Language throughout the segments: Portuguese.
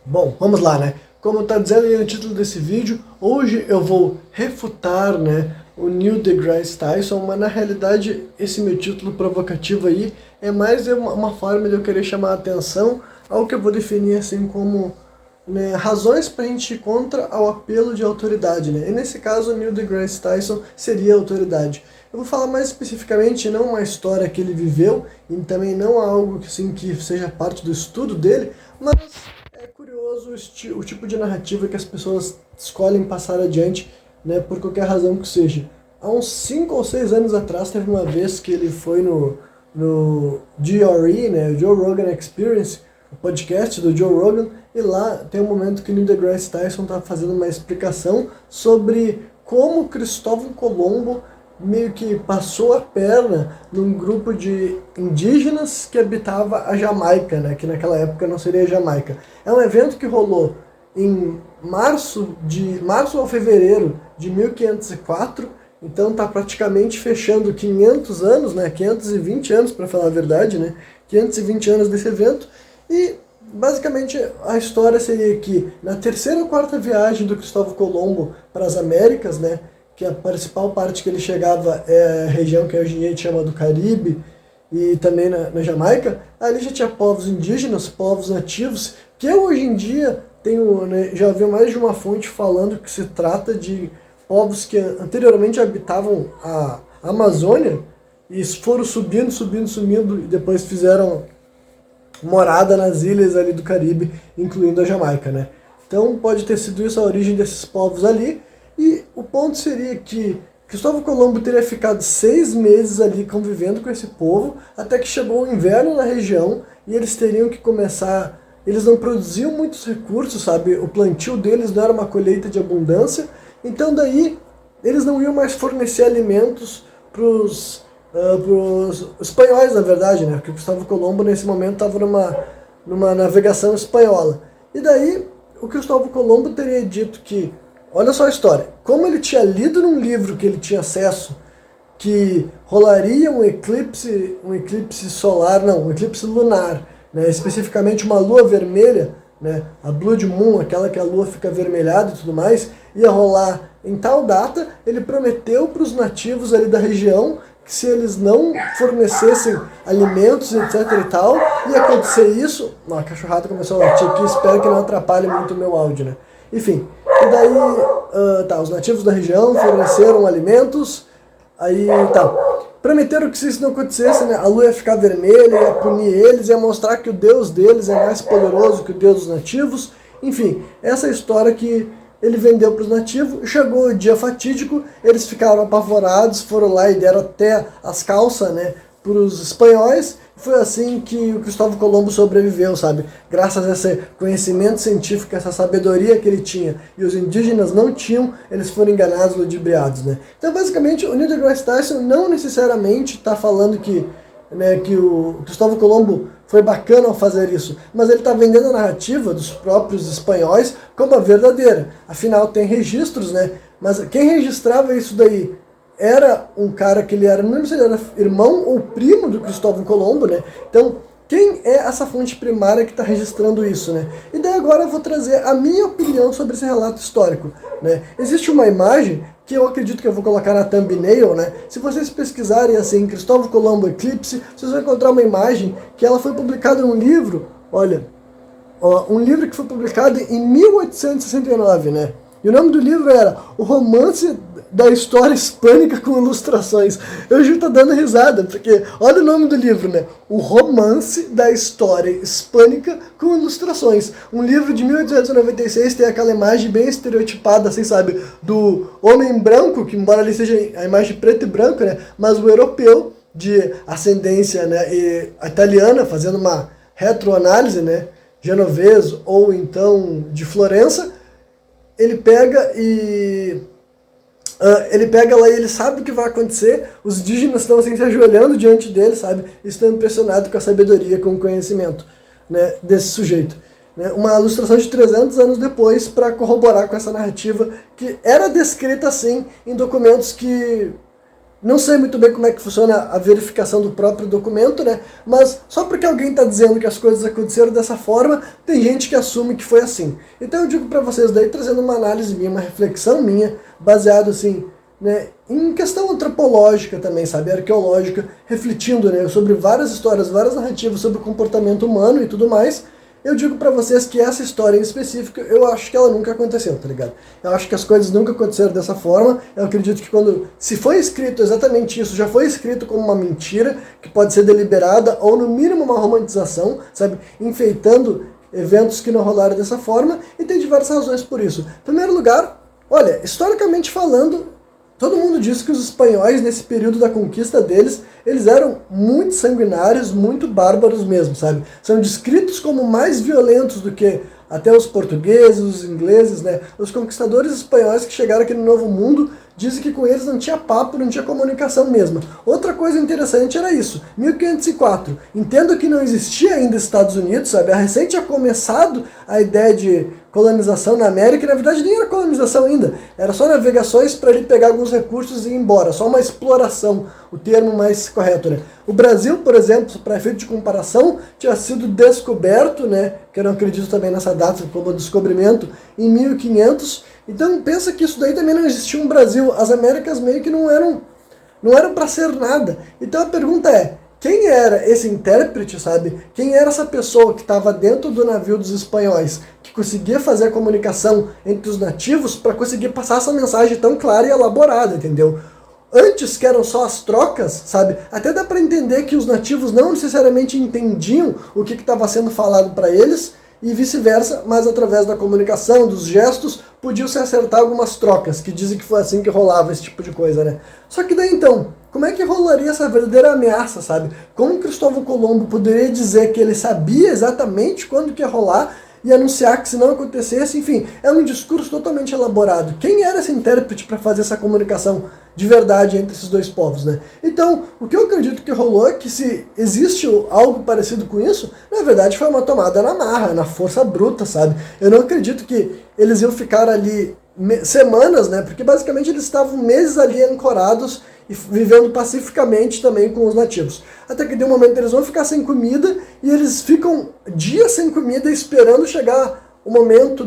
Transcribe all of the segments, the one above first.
Bom, vamos lá, né? Como está dizendo aí no título desse vídeo, hoje eu vou refutar, né, o Neil deGrasse Tyson, mas na realidade esse meu título provocativo aí é mais uma forma de eu querer chamar a atenção ao que eu vou definir assim como, né, razões para a gente ir contra ao apelo de autoridade, né? E nesse caso o Neil deGrasse Tyson seria a autoridade. Eu vou falar mais especificamente não uma história que ele viveu e também não algo que, assim, que seja parte do estudo dele, mas é curioso o tipo de narrativa que as pessoas escolhem passar adiante, né, por qualquer razão que seja. Há uns 5 ou 6 anos atrás, teve uma vez que ele foi no GRE, né, o Joe Rogan Experience, o podcast do Joe Rogan, e lá tem um momento que o Neil deGrasse Tyson está fazendo uma explicação sobre como Cristóvão Colombo meio que passou a perna num grupo de indígenas que habitava a Jamaica, né, que naquela época não seria a Jamaica. É um evento que rolou em março ou fevereiro de 1504, então está praticamente fechando 500 anos, né, 520 anos para falar a verdade, né, 520 anos desse evento. E basicamente a história seria que na terceira ou quarta viagem do Cristóvão Colombo para as Américas, né, que a principal parte que ele chegava é a região que hoje a gente chama do Caribe e também na Jamaica, ali já tinha povos indígenas, povos nativos, que eu hoje em dia tenho, né, já vi mais de uma fonte falando que se trata de povos que anteriormente habitavam a Amazônia e foram subindo e depois fizeram morada nas ilhas ali do Caribe, incluindo a Jamaica, né? Então pode ter sido isso a origem desses povos ali. E o ponto seria que Cristóvão Colombo teria ficado 6 meses ali convivendo com esse povo, até que chegou o inverno na região e eles teriam que começar. Eles não produziam muitos recursos, sabe? O plantio deles não era uma colheita de abundância, então daí eles não iam mais fornecer alimentos para os espanhóis, na verdade, né? Porque Cristóvão Colombo nesse momento estava numa navegação espanhola. E daí o Cristóvão Colombo teria dito que, olha só a história, como ele tinha lido num livro que ele tinha acesso que rolaria um eclipse solar, não, um eclipse lunar, né, especificamente uma lua vermelha, né, a Blood Moon, aquela que a lua fica avermelhada e tudo mais, ia rolar em tal data. Ele prometeu para os nativos ali da região que se eles não fornecessem alimentos, etc e tal, ia acontecer isso. A cachorrada começou a latir aqui, espero que não atrapalhe muito o meu áudio, né? Enfim, e daí, os nativos da região forneceram alimentos, aí prometeram que se isso não acontecesse, né, a lua ia ficar vermelha, ia punir eles, ia mostrar que o Deus deles é mais poderoso que o Deus dos nativos. Enfim, essa história que ele vendeu para os nativos. Chegou o dia fatídico, eles ficaram apavorados, foram lá e deram até as calças, né, para os espanhóis. Foi assim que o Cristóvão Colombo sobreviveu, sabe? Graças a esse conhecimento científico, essa sabedoria que ele tinha e os indígenas não tinham, eles foram enganados, ludibriados, né? Então, basicamente, o Neil deGrasse Tyson não necessariamente está falando que, né, que o Cristóvão Colombo foi bacana ao fazer isso, mas ele está vendendo a narrativa dos próprios espanhóis como a verdadeira. Afinal, tem registros, né? Mas quem registrava isso daí era um cara que ele era, não lembro se ele era irmão ou primo do Cristóvão Colombo, né? Então, quem é essa fonte primária que está registrando isso, né? E daí agora eu vou trazer a minha opinião sobre esse relato histórico, né? Existe uma imagem que eu acredito que eu vou colocar na thumbnail, né? Se vocês pesquisarem assim, Cristóvão Colombo Eclipse, vocês vão encontrar uma imagem que ela foi publicada num livro, olha, um livro que foi publicado em 1869, né? E o nome do livro era O Romance da História Hispânica com Ilustrações. Eu já tô dando risada, porque olha o nome do livro, né? O Romance da História Hispânica com Ilustrações. Um livro de 1896, tem aquela imagem bem estereotipada, assim, sabe? Do homem branco, que embora ali seja a imagem preto e branco, né? Mas o europeu de ascendência, né, e italiana, fazendo uma retroanálise, né? Genovese ou então de Florença, ele pega lá e ele sabe o que vai acontecer, os indígenas estão assim se ajoelhando diante dele, sabe, estão impressionados com a sabedoria, com o conhecimento, né, desse sujeito. Né, uma ilustração de 300 anos depois para corroborar com essa narrativa que era descrita assim em documentos que Não sei muito bem como é que funciona a verificação do próprio documento, né? Mas só porque alguém está dizendo que as coisas aconteceram dessa forma, tem gente que assume que foi assim. Então eu digo para vocês daí, trazendo uma análise minha, uma reflexão minha, baseado assim, né, em questão antropológica também, sabe, arqueológica, refletindo, né, sobre várias histórias, várias narrativas sobre o comportamento humano e tudo mais. Eu digo pra vocês que essa história em específico, eu acho que ela nunca aconteceu, tá ligado? Eu acho que as coisas nunca aconteceram dessa forma. Eu acredito que se foi escrito exatamente isso, já foi escrito como uma mentira, que pode ser deliberada, ou no mínimo uma romantização, sabe? Enfeitando eventos que não rolaram dessa forma, e tem diversas razões por isso. Em primeiro lugar, olha, historicamente falando, todo mundo diz que os espanhóis, nesse período da conquista deles, eles eram muito sanguinários, muito bárbaros mesmo, sabe? São descritos como mais violentos do que até os portugueses, os ingleses, né? Os conquistadores espanhóis que chegaram aqui no Novo Mundo dizem que com eles não tinha papo, não tinha comunicação mesmo. Outra coisa interessante era isso, 1504. Entendo que não existia ainda Estados Unidos, sabe? A recente tinha começado a ideia de colonização na América, e na verdade nem era colonização ainda, era só navegações para ele pegar alguns recursos e ir embora, só uma exploração, o termo mais correto, né? O Brasil, por exemplo, para efeito de comparação, tinha sido descoberto, né, que eu não acredito também nessa data como descobrimento, em 1500, então pensa que isso daí também não existia no Brasil, as Américas meio que não eram para ser nada. Então a pergunta é, quem era esse intérprete, sabe? Quem era essa pessoa que estava dentro do navio dos espanhóis, que conseguia fazer a comunicação entre os nativos para conseguir passar essa mensagem tão clara e elaborada, entendeu? Antes que eram só as trocas, sabe? Até dá para entender que os nativos não necessariamente entendiam o que estava sendo falado para eles, e vice-versa, mas através da comunicação, dos gestos, podiam se acertar algumas trocas, que dizem que foi assim que rolava esse tipo de coisa, né? Só que daí então, como é que rolaria essa verdadeira ameaça, sabe? Como Cristóvão Colombo poderia dizer que ele sabia exatamente quando que ia rolar e anunciar que se não acontecesse, enfim, é um discurso totalmente elaborado. Quem era esse intérprete para fazer essa comunicação de verdade entre esses dois povos, né? Então, o que eu acredito que rolou é que se existe algo parecido com isso, na verdade foi uma tomada na marra, na força bruta, sabe? Eu não acredito que eles iam ficar ali semanas, né? Porque basicamente eles estavam meses ali ancorados e vivendo pacificamente também com os nativos. Até que de um momento eles vão ficar sem comida e eles ficam dias sem comida esperando chegar o momento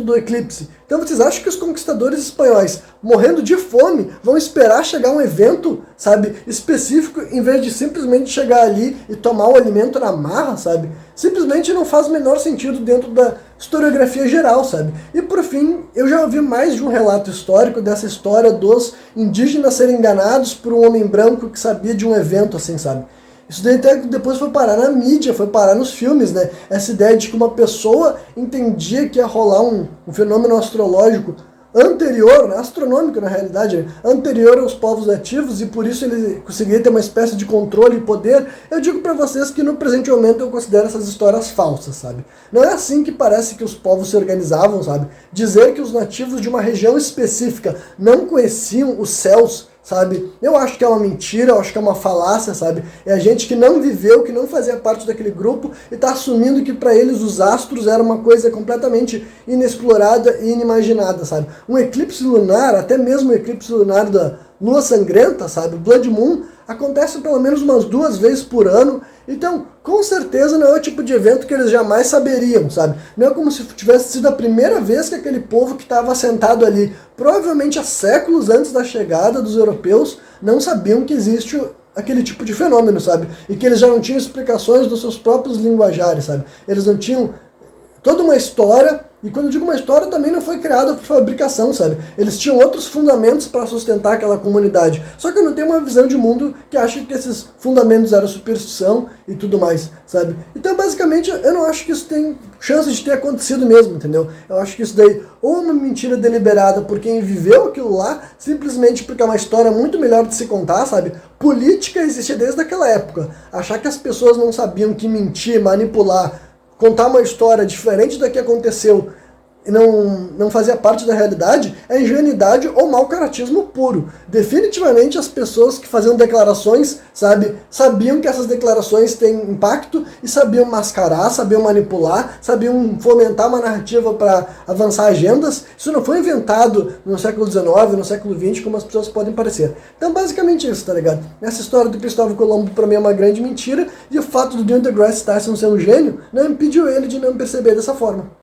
do eclipse. Então vocês acham que os conquistadores espanhóis, morrendo de fome, vão esperar chegar um evento, sabe, específico, em vez de simplesmente chegar ali e tomar o alimento na marra, sabe? Simplesmente não faz o menor sentido dentro da historiografia geral, sabe? E por fim, eu já ouvi mais de um relato histórico dessa história dos indígenas serem enganados por um homem branco que sabia de um evento assim, sabe? Isso daí até depois foi parar na mídia, foi parar nos filmes, né? Essa ideia de que uma pessoa entendia que ia rolar um fenômeno astrológico anterior, né? Astronômico na realidade, né? Anterior aos povos nativos, e por isso ele conseguiria ter uma espécie de controle e poder. Eu digo pra vocês que no presente momento eu considero essas histórias falsas, sabe? Não é assim que parece que os povos se organizavam, sabe? Dizer que os nativos de uma região específica não conheciam os céus, sabe? Eu acho que é uma mentira, eu acho que é uma falácia, sabe? É a gente que não viveu, que não fazia parte daquele grupo e tá assumindo que para eles os astros era uma coisa completamente inexplorada e inimaginada, sabe? Um eclipse lunar, até mesmo o eclipse lunar da lua sangrenta, sabe? Blood Moon, acontece pelo menos umas 2 vezes por ano. Então, com certeza não é o tipo de evento que eles jamais saberiam, sabe? Não é como se tivesse sido a primeira vez que aquele povo que estava assentado ali, provavelmente há séculos antes da chegada dos europeus, não sabiam que existe aquele tipo de fenômeno, sabe? E que eles já não tinham explicações dos seus próprios linguajares, sabe? Eles não tinham toda uma história, e quando eu digo uma história, também não foi criada por fabricação, sabe? Eles tinham outros fundamentos para sustentar aquela comunidade. Só que eu não tenho uma visão de mundo que acha que esses fundamentos eram superstição e tudo mais, sabe? Então, basicamente, eu não acho que isso tem chance de ter acontecido mesmo, entendeu? Eu acho que isso daí ou é uma mentira deliberada por quem viveu aquilo lá, simplesmente porque é uma história muito melhor de se contar, sabe? Política existia desde aquela época. Achar que as pessoas não sabiam que mentir, manipular, contar uma história diferente da que aconteceu não fazia parte da realidade, é ingenuidade ou mau caratismo puro. Definitivamente as pessoas que faziam declarações, sabe, sabiam que essas declarações têm impacto e sabiam mascarar, sabiam manipular, sabiam fomentar uma narrativa para avançar agendas. Isso não foi inventado no século XIX, no século XX, como as pessoas podem parecer. Então basicamente isso, tá ligado? Essa história do Cristóvão Colombo para mim é uma grande mentira, e o fato do Neil deGrasse Tyson ser um gênio não impediu ele de não perceber dessa forma.